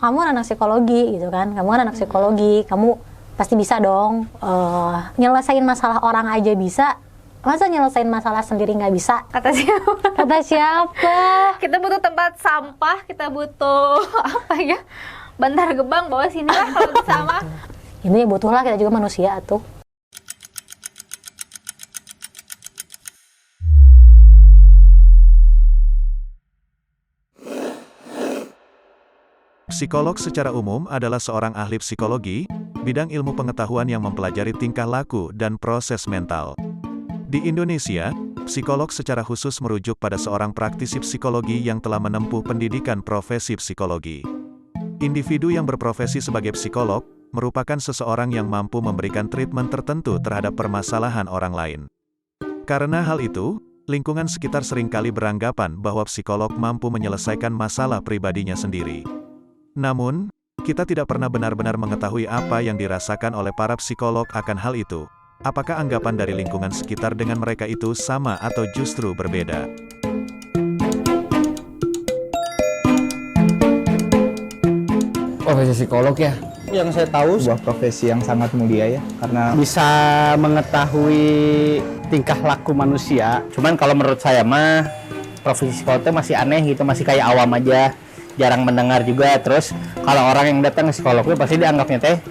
kamu anak psikologi gitu kan, kamu kan anak psikologi, kamu pasti bisa dong nyelesain masalah orang aja bisa, masa nyelesain masalah sendiri nggak bisa? Kata siapa? Kata siapa? Kita butuh tempat sampah, kita butuh apa ya? Bantar Gebang bawa sini lah kalau bisa mah. Ini butuhlah, kita juga manusia tuh. Psikolog secara umum adalah seorang ahli psikologi, bidang ilmu pengetahuan yang mempelajari tingkah laku dan proses mental. Di Indonesia, psikolog secara khusus merujuk pada seorang praktisi psikologi yang telah menempuh pendidikan profesi psikologi. Individu yang berprofesi sebagai psikolog merupakan seseorang yang mampu memberikan treatment tertentu terhadap permasalahan orang lain. Karena hal itu, lingkungan sekitar seringkali beranggapan bahwa psikolog mampu menyelesaikan masalah pribadinya sendiri. Namun, kita tidak pernah benar-benar mengetahui apa yang dirasakan oleh para psikolog akan hal itu. Apakah anggapan dari lingkungan sekitar dengan mereka itu sama atau justru berbeda? Profesi psikolog ya, Yang saya tahu sebuah profesi yang sangat mulia ya, karena bisa mengetahui tingkah laku manusia. Cuman kalau menurut saya mah profesi psikolog itu masih aneh gitu, masih kayak awam aja, jarang mendengar juga. Terus kalau orang yang datang ke psikolognya pasti dianggapnya teh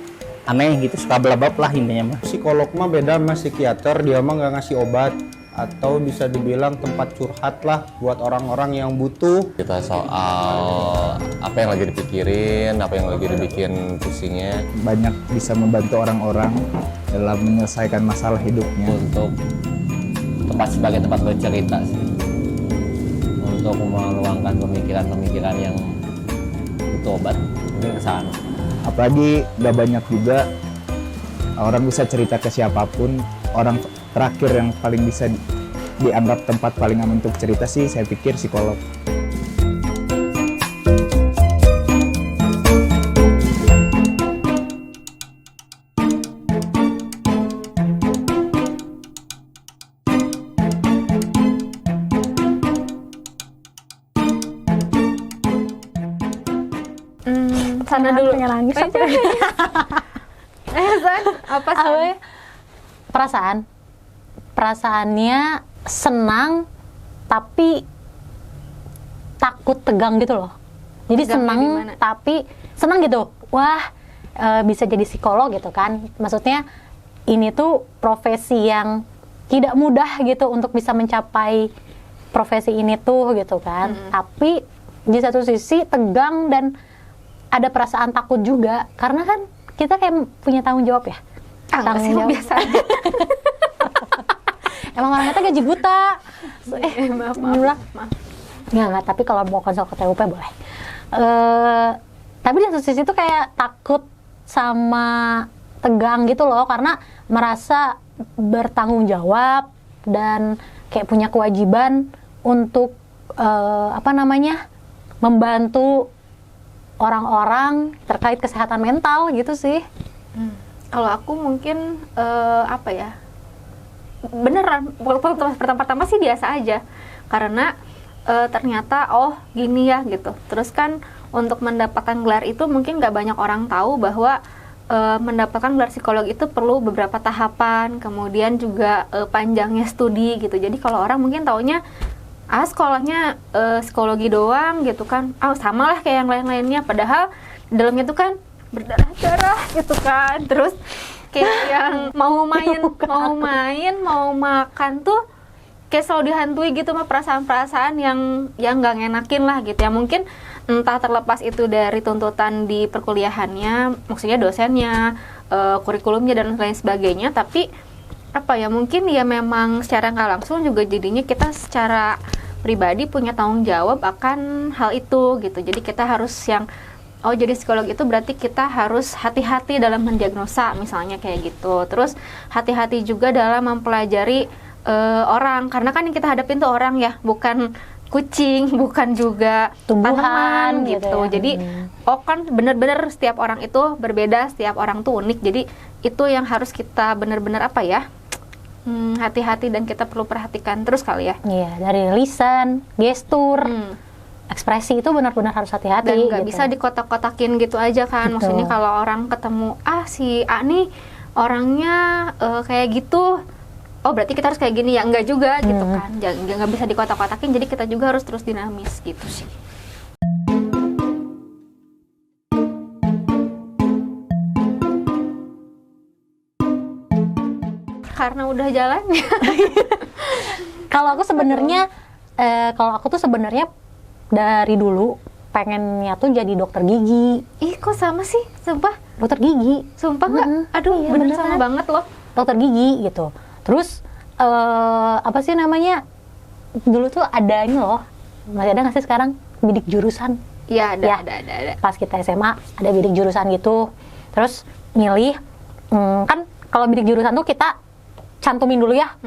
aneh gitu, suka belebab lah intinya mah. psikolog mah beda sama psikiater, dia mah nggak ngasih obat, atau bisa dibilang tempat curhat lah buat orang-orang yang butuh. Kita soal apa yang lagi dipikirin, apa yang lagi dibikin pusingnya, Banyak bisa membantu orang-orang dalam menyelesaikan masalah hidupnya. untuk tempat sebagai tempat bercerita sih, untuk meluangkan pemikiran-pemikiran yang butuh obat, mungkin ke sana. Apalagi nggak banyak juga orang bisa cerita ke siapapun. Orang terakhir yang paling bisa dianggap tempat paling aman untuk cerita sih saya pikir psikolog. Sana dulu. Pengen nangis. San, apa San? Perasaannya senang tapi takut tegang gitu loh. Jadi Tegangnya senang gimana? tapi senang gitu. Wah, bisa jadi psikolog gitu kan. Maksudnya ini tuh profesi yang tidak mudah gitu untuk bisa mencapai profesi ini tuh gitu kan. Tapi di satu sisi tegang dan ada perasaan takut juga, karena kan kita kayak punya tanggung jawab ya. Enggak sih, biasa aja. Emang orangnya tuh gaji buta. Maaf. Nggak, tapi kalau mau konsul ke TUP boleh. Tapi di satu sisi tuh kayak takut sama tegang gitu loh, karena merasa bertanggung jawab dan kayak punya kewajiban untuk membantu orang-orang terkait kesehatan mental gitu sih. Kalau aku mungkin beneran pertama-tama sih biasa aja, karena ternyata gini ya gitu. Terus kan untuk mendapatkan gelar itu mungkin nggak banyak orang tahu bahwa mendapatkan gelar psikolog itu perlu beberapa tahapan, kemudian juga panjangnya studi gitu. Jadi kalau orang mungkin taunya sekolahnya psikologi doang gitu kan, sama lah kayak yang lain-lainnya, padahal dalamnya tuh kan berdarah-darah gitu kan. Terus kayak yang mau makan tuh kayak selalu dihantui gitu sama perasaan-perasaan yang nggak ngenakin lah gitu ya. Mungkin entah terlepas itu dari tuntutan di perkuliahannya, maksudnya dosennya, kurikulumnya dan lain sebagainya, tapi mungkin ya memang secara nggak langsung juga jadinya kita secara pribadi punya tanggung jawab akan hal itu gitu. Jadi kita harus jadi psikolog itu berarti kita harus hati-hati dalam mendiagnosa misalnya kayak gitu. Terus hati-hati juga dalam mempelajari orang, karena kan yang kita hadapin tuh orang ya, bukan kucing, bukan juga Tumbuhan tanaman gitu gitu. ya. Jadi kan benar-benar setiap orang itu berbeda, setiap orang tuh unik. Jadi itu yang harus kita benar-benar hati-hati dan kita perlu perhatikan terus kali ya. Iya, dari lisan, gestur, ekspresi itu benar-benar harus hati-hati. Dan nggak gitu. bisa dikotak-kotakin gitu aja kan. Betul. Maksudnya kalau orang ketemu si A nih orangnya kayak gitu, oh berarti kita harus kayak gini ya, enggak juga gitu kan. Nggak bisa dikotak-kotakin, jadi kita juga harus terus dinamis gitu sih. Karena udah jalannya. Kalau aku sebenarnya tuh sebenarnya dari dulu pengennya tuh jadi dokter gigi. Ih kok sama sih, sumpah. Dokter gigi. Sumpah nggak? Aduh, Iya, bener beneran. sama banget loh. Dokter gigi gitu. Terus apa sih namanya? Dulu tuh ada ini loh. Masih ada nggak sih sekarang bidik jurusan? Iya, Ya. ada. Pas kita SMA ada bidik jurusan gitu. Terus milih kan kalau bidik jurusan tuh kita cantumin dulu ya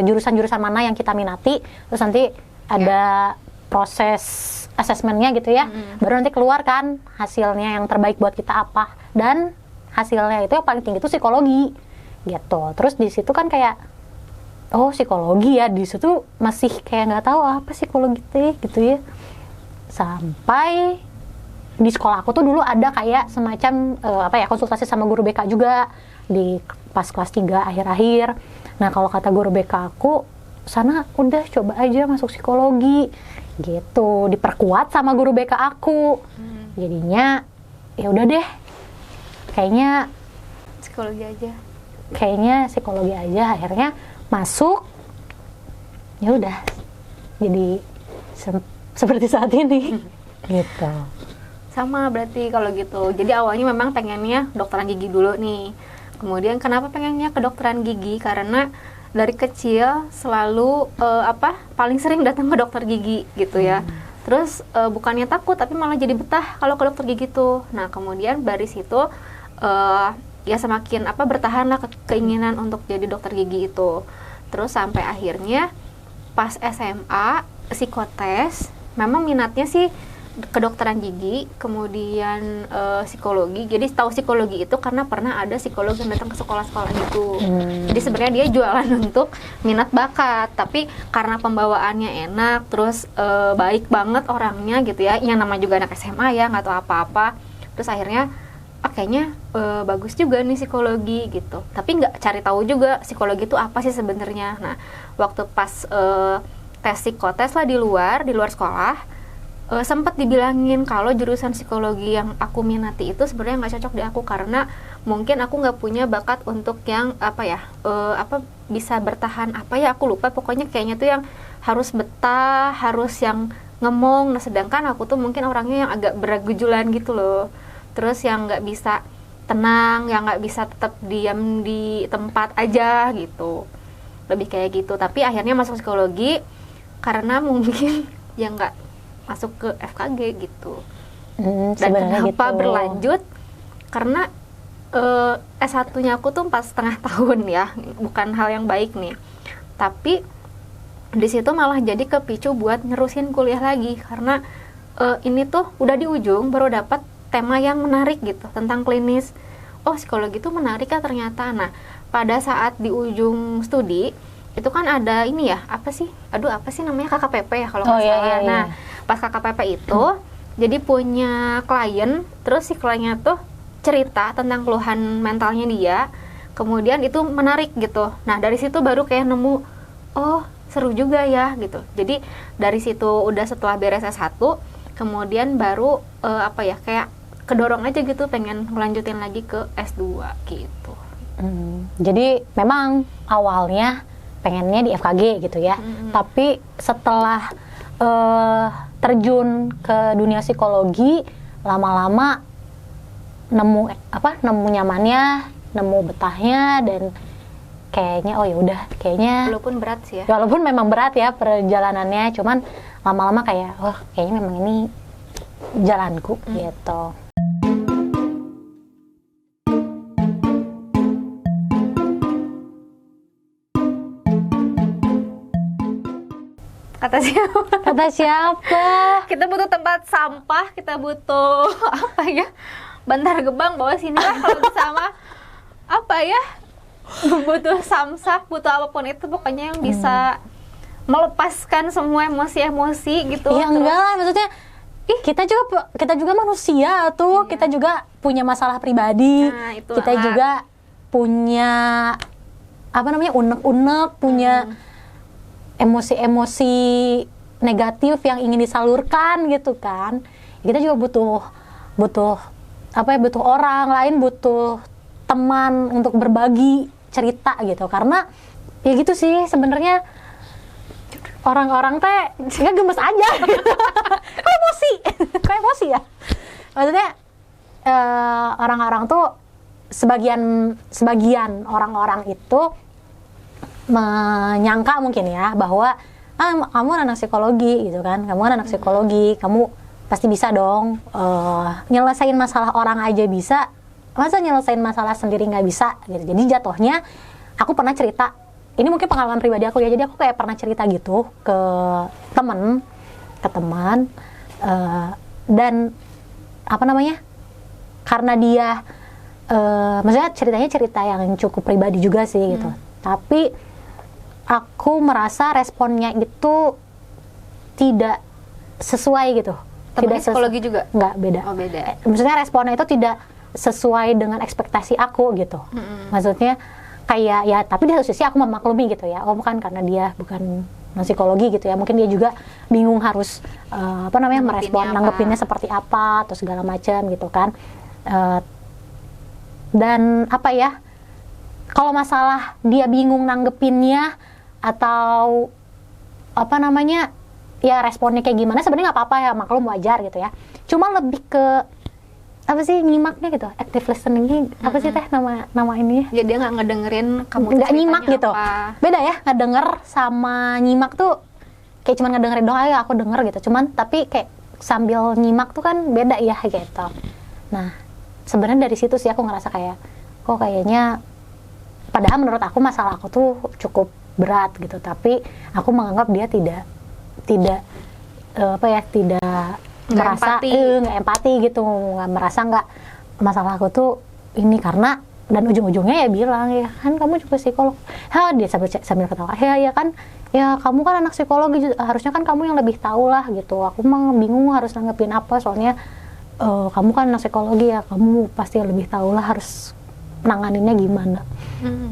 jurusan-jurusan mana yang kita minati, terus nanti ada proses asesmennya gitu ya, baru nanti keluar kan hasilnya yang terbaik buat kita apa, dan hasilnya itu yang paling tinggi itu psikologi gitu. Terus di situ kan kayak oh psikologi ya, di situ masih kayak nggak tahu apa psikologi gitu ya, sampai di sekolah aku tuh dulu ada kayak semacam konsultasi sama guru BK juga di pas kelas 3 akhir-akhir. Nah kalau kata guru BK aku, sana udah coba aja masuk psikologi gitu, diperkuat sama guru BK aku. Jadinya ya udah deh, kayaknya psikologi aja, akhirnya masuk. Ya udah jadi seperti saat ini gitu. Sama berarti kalau gitu. Jadi awalnya memang pengennya dokteran gigi dulu nih. Kemudian kenapa pengennya kedokteran gigi? Karena dari kecil selalu paling sering datang ke dokter gigi gitu ya. Terus bukannya takut tapi malah jadi betah kalau ke dokter gigi tuh. Nah kemudian dari situ ya semakin bertahanlah keinginan untuk jadi dokter gigi itu. Terus sampai akhirnya pas SMA psikotes, memang minatnya sih kedokteran gigi, kemudian psikologi. Jadi tahu psikologi itu karena pernah ada psikolog yang datang ke sekolah-sekolah gitu. Jadi sebenarnya dia jualan untuk minat bakat, tapi karena pembawaannya enak, terus baik banget orangnya gitu ya. Yang nama juga anak SMA ya, nggak tahu apa-apa. Terus akhirnya kayaknya bagus juga nih psikologi gitu. Tapi nggak cari tahu juga psikologi itu apa sih sebenarnya. Nah, waktu pas tes psikotes lah di luar sekolah, sempat dibilangin kalau jurusan psikologi yang aku minati itu sebenarnya nggak cocok di aku karena mungkin aku nggak punya bakat untuk yang bisa bertahan aku lupa, pokoknya kayaknya tuh yang harus betah, harus yang ngemong. Nah sedangkan aku tuh mungkin orangnya yang agak beragujulan gitu loh, terus yang nggak bisa tenang, yang nggak bisa tetap diam di tempat aja gitu, lebih kayak gitu. Tapi akhirnya masuk psikologi karena mungkin yang nggak masuk ke FKG gitu. Dan kenapa gitu. berlanjut? Karena S1-nya aku tuh 4,5 tahun ya, bukan hal yang baik nih. Tapi di situ malah jadi kepicu buat nerusin kuliah lagi karena ini tuh udah di ujung baru dapat tema yang menarik gitu tentang klinis. Oh psikologi itu menarik ya ternyata. Nah pada saat di ujung studi itu kan ada ini ya, apa sih namanya KKPP ya kalau nggak salah. Iya. Nah pas KKPP itu jadi punya klien, terus si kliennya tuh cerita tentang keluhan mentalnya dia, kemudian itu menarik gitu. Nah dari situ baru kayak nemu, oh seru juga ya gitu. Jadi dari situ udah setelah beres S1, kemudian baru kayak kedorong aja gitu pengen melanjutin lagi ke S2 gitu. Jadi memang awalnya pengennya di FKG gitu ya, tapi setelah terjun ke dunia psikologi, lama-lama nemu nyamannya, nemu betahnya, dan kayaknya oh ya udah kayaknya Walaupun berat sih ya. walaupun memang berat ya perjalanannya, cuman lama-lama kayak kayaknya memang ini jalanku gitu. Kata siapa? Kata siapa? Kita butuh tempat sampah, kita butuh Bantar Gebang bawa sini lah kalau bersama. Butuh samsat, butuh apapun itu pokoknya yang bisa melepaskan semua emosi-emosi gitu. Iya Terus- enggak lah, maksudnya kita juga manusia tuh, kita juga punya masalah pribadi, Nah, itulah. kita juga punya apa namanya unek-unek, punya emosi-emosi negatif yang ingin disalurkan gitu kan. Kita juga butuh orang lain, butuh teman untuk berbagi cerita gitu. Karena ya gitu sih sebenarnya, orang-orang teh nggak gemes aja gitu. Kok emosi ya, maksudnya orang-orang tuh sebagian orang-orang itu menyangka mungkin ya bahwa kamu anak psikologi gitu kan, kamu kan anak psikologi, kamu pasti bisa dong nyelesain masalah orang aja bisa, masa nyelesain masalah sendiri nggak bisa gitu. Jadi jatuhnya aku pernah cerita, ini mungkin pengalaman pribadi aku ya, jadi aku kayak pernah cerita gitu ke teman dan apa namanya, karena dia maksudnya ceritanya cerita yang cukup pribadi juga sih gitu, tapi aku merasa responnya itu tidak sesuai gitu. Temennya psikologi juga? Nggak, beda. Oh, beda. Maksudnya responnya itu tidak sesuai dengan ekspektasi aku gitu. Maksudnya kayak ya, tapi di satu sisi aku memaklumi gitu ya, oh bukan karena dia bukan psikologi gitu ya, mungkin dia juga bingung harus nanggepinnya seperti apa atau segala macam gitu kan. Dan apa ya, kalau masalah dia bingung nanggepinnya atau apa namanya ya responnya kayak gimana, sebenarnya nggak apa-apa ya, maklum, wajar gitu ya. Cuma lebih ke apa sih, nyimaknya gitu, active listening apa sih teh nama ini? Jadi dia nggak ngedengerin kamu Nggak nyimak gitu. apa. Beda ya, ngedenger sama nyimak tuh kayak cuman ngedengerin doang, ayo aku denger gitu. Cuman tapi kayak sambil nyimak tuh kan beda ya gitu. Nah, sebenarnya dari situ sih aku ngerasa kayak kok kayaknya, padahal menurut aku masalah aku tuh cukup berat gitu, tapi aku menganggap dia tidak merasa nggak empati gitu, nggak merasa nggak masalah aku tuh ini karena, dan ujung-ujungnya ya bilang ya kan kamu juga psikolog, dia sambil ketawa, ya kan ya kamu kan anak psikologi, harusnya kan kamu yang lebih tahu lah gitu, aku mah bingung harus nanggepin apa, soalnya kamu kan anak psikologi ya, kamu pasti lebih tahu lah harus nanganinnya gimana.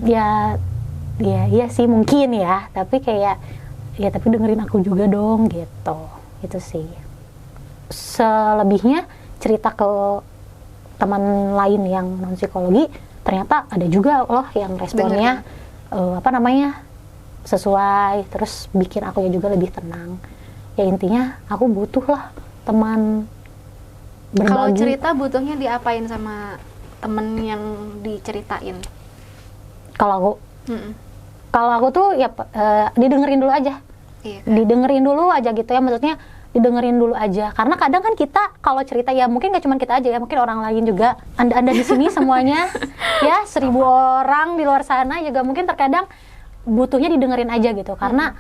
Ya sih mungkin ya, tapi kayak ya tapi dengerin aku juga dong gitu sih. Selebihnya cerita ke teman lain yang non psikologi, ternyata ada juga loh yang responnya sesuai, terus bikin aku ya juga lebih tenang. Ya intinya aku butuh lah teman berbagi. Kalau cerita butuhnya diapain sama temen yang diceritain? Kalau aku tuh ya didengerin dulu aja. Iya. Didengerin dulu aja gitu ya, maksudnya didengerin dulu aja, karena kadang kan kita kalau cerita ya mungkin gak cuma kita aja ya, mungkin orang lain juga, anda di sini semuanya ya 1000 orang di luar sana juga mungkin terkadang butuhnya didengerin aja gitu, karena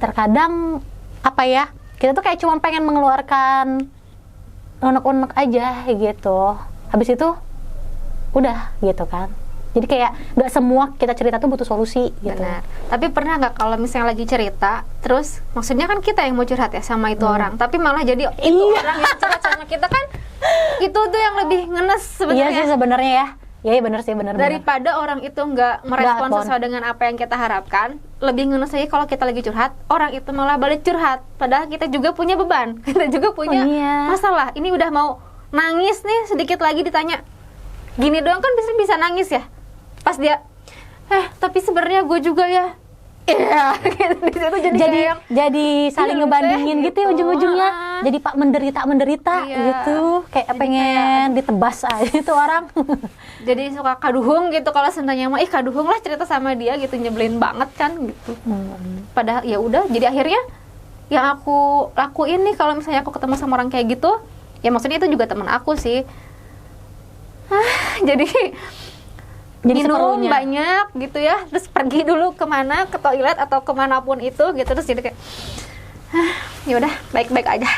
terkadang apa ya, kita tuh kayak cuma pengen mengeluarkan unek-unek aja gitu, habis itu udah gitu kan. Jadi kayak nggak semua kita cerita tuh butuh solusi gitu. Benar. Tapi pernah nggak kalau misalnya lagi cerita, terus maksudnya kan kita yang mau curhat ya sama itu orang, tapi malah jadi itu orang yang curhat sama kita, kan itu tuh yang lebih ngenes sebenarnya. Iya sih sebenarnya ya. Iya benar sih, benar. Daripada orang itu nggak merespon sesuai dengan apa yang kita harapkan, lebih ngenes lagi kalau kita lagi curhat, orang itu malah balik curhat. Padahal kita juga punya beban, kita juga punya masalah. Ini udah mau nangis nih, sedikit lagi ditanya gini doang kan bisa nangis ya. Pas dia tapi sebenarnya gue juga ya, iya gitu, di situ jadi saling ngebandingin gitu ya ujung-ujungnya. Jadi pak menderita gitu, kayak jadi pengen ditebas aja itu orang. Jadi suka kaduhung gitu kalau seandainya mah kaduhung lah cerita sama dia gitu, nyebelin banget kan gitu. Padahal ya udah, jadi akhirnya yang aku lakuin nih kalau misalnya aku ketemu sama orang kayak gitu, ya maksudnya itu juga teman aku sih. Jadi minum banyak gitu ya, terus pergi dulu kemana, ke toilet atau kemanapun itu gitu, terus jadi kayak ya udah baik-baik aja.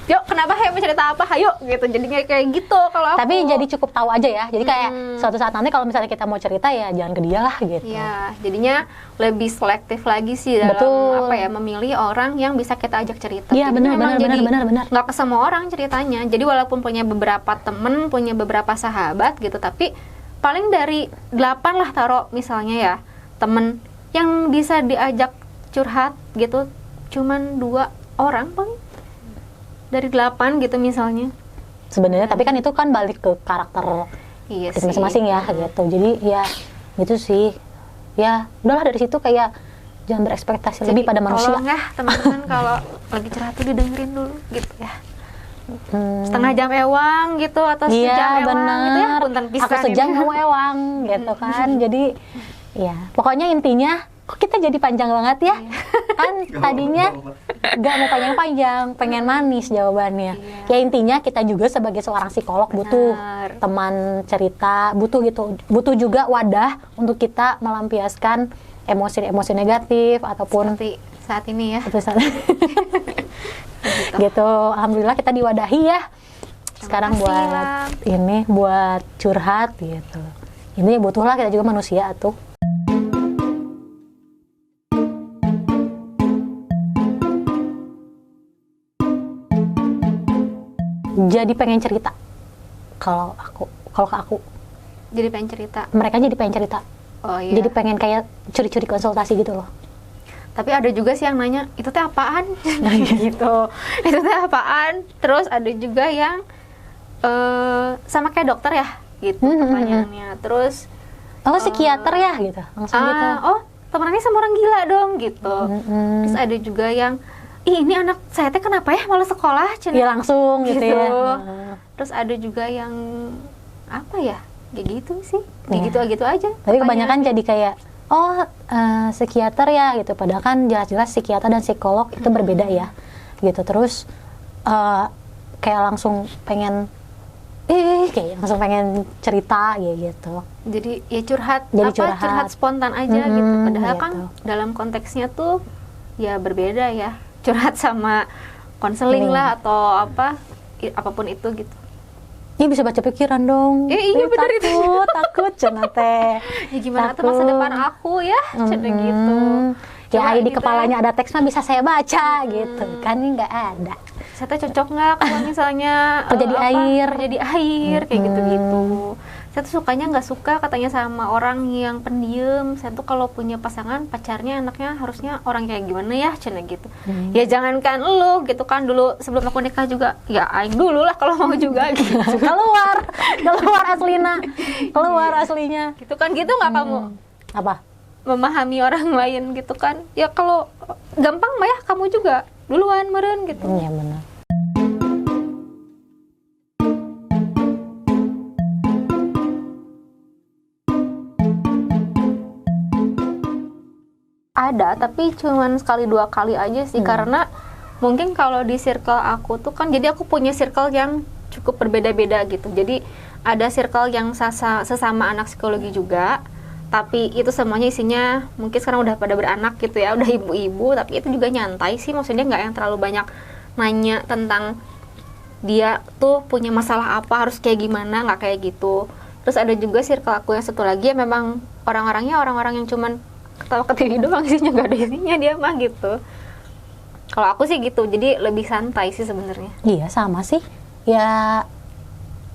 yuk kenapa mau cerita apa, hayo gitu, jadinya kayak gitu kalau aku. Tapi jadi cukup tahu aja ya, jadi kayak suatu saat nanti kalau misalnya kita mau cerita ya jangan ke dia lah gitu. Iya, jadinya lebih selektif lagi sih dalam Betul. apa ya, memilih orang yang bisa kita ajak cerita. Iya, Jadi benar, memang benar, jadi benar, benar. nggak ke semua orang ceritanya. Jadi walaupun punya beberapa temen, punya beberapa sahabat gitu, tapi paling dari 8 lah taruh misalnya ya temen yang bisa diajak curhat gitu, cuman 2 orang paling dari 8 gitu misalnya. Sebenarnya tapi kan itu kan balik ke karakter Iya kita sih. masing-masing ya gitu. Jadi ya gitu sih. Ya udahlah dari situ kayak jangan berekspektasi Jadi, lebih pada manusia. tolong ya teman-teman kalau lagi curhat tuh didengerin dulu gitu ya. Setengah jam ewang gitu atau Iya sejam ewang benar. gitu ya, punten pisan Aku sejam ini. kamu ewang gitu kan. Jadi ya pokoknya intinya kok kita jadi panjang banget ya. Kan tadinya gak mau panjang-panjang, pengen manis jawabannya. Ya intinya kita juga sebagai seorang psikolog butuh Benar. teman cerita, butuh gitu, butuh juga wadah untuk kita melampiaskan emosi-emosi negatif ataupun Seperti saat ini ya. gitu. Alhamdulillah kita diwadahi ya. Sekarang kasih, buat Lang. ini buat curhat gitu. Ini butuhlah kita juga manusia tuh. Jadi pengen cerita. Kalau ke aku, Jadi pengen cerita. mereka jadi pengen cerita. Oh iya. Jadi pengen kayak curi-curi konsultasi gitu loh. Tapi ada juga sih yang nanya, itu teh apaan? gitu. Itu teh apaan? Terus ada juga yang sama kayak dokter ya, gitu pertanyaannya. Terus Oh, psikiater ya gitu. Langsung gitu. oh temenannya sama orang gila dong gitu. Terus ada juga yang, ih ini anak saya teh kenapa ya malah sekolah? Cenah. Iya langsung gitu, Gitu. ya. Terus ada juga yang apa ya? Kayak gitu sih. Kayak Iya. gitu-gitu aja. Tapi kebanyakan pertanyaannya. jadi kayak psikiater ya gitu. Padahal kan jelas-jelas psikiater dan psikolog itu berbeda ya gitu. Terus kayak langsung pengen kayak langsung pengen cerita ya gitu. Jadi ya curhat, Jadi curhat curhat. spontan aja gitu. Padahal gitu. kan dalam konteksnya tuh ya berbeda ya. Curhat sama konseling Ini. lah atau apa apapun itu gitu. Ini bisa baca pikiran dong. Iya, bener itu. Takut cenah teh. Ya gimana tuh masa depan aku ya, cenah gitu. Ya Coba di gitu kepalanya ada teks mah bisa saya baca gitu. Kan ini nggak ada. Saya teh cocok nggak kalau misalnya Kerja di air. kerja di air kayak gitu-gitu. Saya tuh sukanya nggak suka katanya sama orang yang pendiam. Saya tuh kalau punya pasangan pacarnya anaknya harusnya orang kayak gimana ya cenah gitu. Ya jangankan lu gitu kan, dulu sebelum aku nikah juga ya aing dulu lah kalau mau juga gitu. keluar aslinya. Gitu kan, gitu nggak kamu Apa? memahami orang lain gitu kan? Ya kalau gampang mah ya kamu juga duluan meren gitu. Iya benar. Ada, tapi cuman sekali 2 kali aja sih, karena mungkin kalau di circle aku tuh kan, jadi aku punya circle yang cukup berbeda-beda gitu. Jadi ada circle yang sesama anak psikologi juga, tapi itu semuanya isinya mungkin sekarang udah pada beranak gitu ya, udah ibu-ibu, tapi itu juga nyantai sih, maksudnya nggak yang terlalu banyak nanya tentang dia tuh punya masalah apa, harus kayak gimana, nggak kayak gitu. Terus ada juga circle aku yang satu lagi yang memang orang-orangnya orang-orang yang cuman ketawa ketiwi doang, isinya nggak ada isinya dia mah gitu. Kalau aku sih gitu, jadi lebih santai sih sebenarnya. Iya sama sih. Ya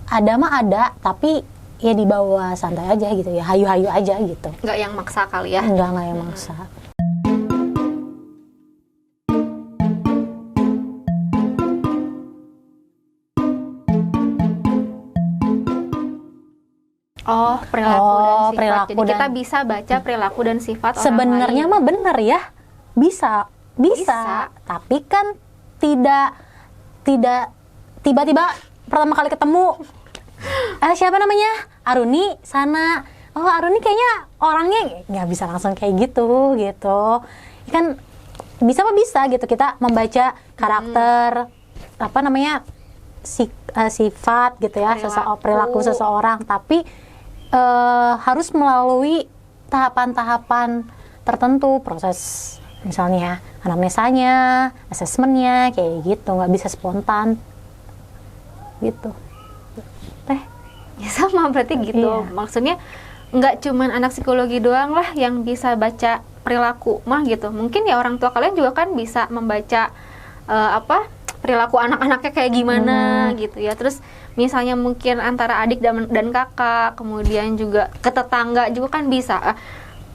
ada mah ada, tapi ya dibawa santai aja gitu ya, hayu-hayu aja gitu. Nggak yang maksa kali ya. Enggak yang maksa. Oh, perilaku dan sifat. perilaku Jadi kita dan- bisa baca perilaku dan sifat orang Sebenarnya lain. mah bener ya, bisa. Tapi kan tidak tiba-tiba pertama kali ketemu siapa namanya Aruni sana, oh Aruni kayaknya orangnya nggak bisa langsung kayak gitu kan, bisa gitu kita membaca karakter apa namanya sifat gitu ya, perilaku seseorang, tapi harus melalui tahapan-tahapan tertentu, proses misalnya anamnesanya, asesmennya kayak gitu, nggak bisa spontan gitu. Teh. Ya sama berarti gitu. Iya. Maksudnya nggak cuman anak psikologi doang lah yang bisa baca perilaku mah gitu. Mungkin ya orang tua kalian juga kan bisa membaca perilaku anak-anaknya kayak gimana gitu ya. Terus misalnya mungkin antara adik dan kakak, kemudian juga ke tetangga juga kan bisa.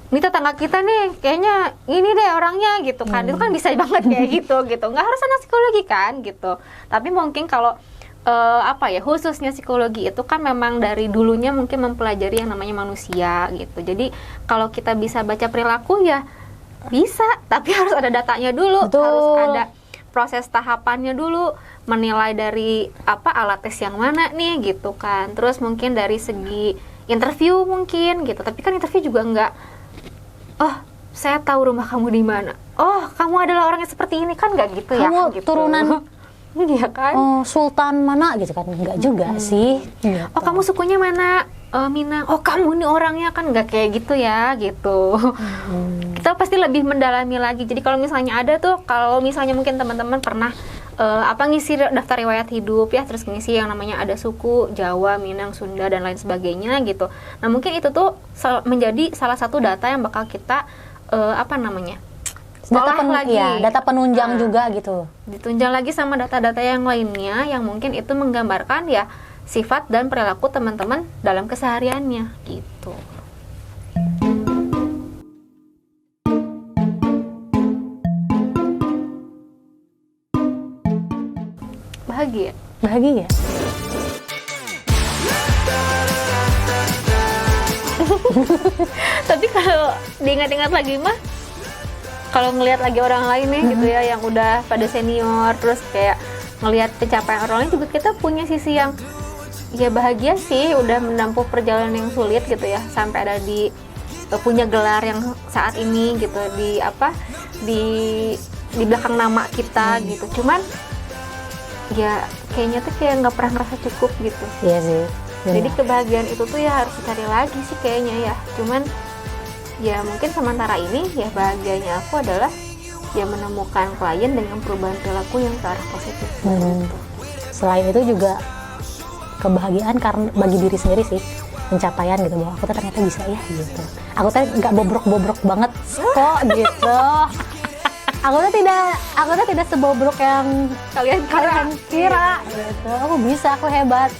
Ini tetangga kita nih kayaknya ini deh orangnya gitu kan. Itu kan bisa banget kayak gitu. Nggak harus anak psikologi kan gitu. Tapi mungkin kalau khususnya psikologi itu kan memang dari dulunya mungkin mempelajari yang namanya manusia gitu. Jadi kalau kita bisa baca perilaku ya bisa, tapi harus ada datanya dulu. Betul. Harus ada proses tahapannya dulu, menilai dari alat tes yang mana nih gitu kan. Terus mungkin dari segi interview mungkin gitu. Tapi kan interview juga nggak, oh saya tahu rumah kamu di mana, oh kamu adalah orang yang seperti ini, kan nggak gitu ya. Kamu gitu. turunan Iya kan? sultan mana gitu kan, enggak juga sih gitu. Oh kamu sukunya mana? Minang. Oh kamu ini orangnya, kan nggak kayak gitu ya gitu. Kita pasti lebih mendalami lagi. Jadi kalau misalnya ada tuh, kalau misalnya mungkin teman-teman pernah ngisi daftar riwayat hidup ya, terus ngisi yang namanya ada suku Jawa, Minang, Sunda dan lain sebagainya gitu. Nah mungkin itu tuh menjadi salah satu data yang bakal kita data penunjang juga gitu. Ditunjang lagi sama data-data yang lainnya yang mungkin itu menggambarkan ya sifat dan perilaku teman-teman dalam kesehariannya gitu. Bahagia. Tapi kalau diingat-ingat lagi mah, kalau ngelihat lagi orang lain nih gitu ya yang udah pada senior, terus kayak ngelihat pencapaian orang lain juga, kita punya sisi yang ya bahagia sih, udah menempuh perjalanan yang sulit gitu ya, sampai ada di punya gelar yang saat ini gitu, di belakang nama kita gitu. Cuman ya kayaknya tuh kayak nggak pernah ngerasa cukup gitu. Iya sih. Jadi kebahagiaan itu tuh ya harus dicari lagi sih kayaknya ya. Cuman ya mungkin sementara ini ya bahagianya aku adalah ya menemukan klien dengan perubahan perilaku yang ke arah positif. Gitu. Selain itu juga kebahagiaan karena bagi diri sendiri sih, pencapaian gitu, bahwa aku tuh ternyata bisa ya gitu. Aku tuh nggak bobrok-bobrok banget kok gitu. Aku tuh tidak sebobrok yang kalian kira gitu. Aku bisa, aku hebat.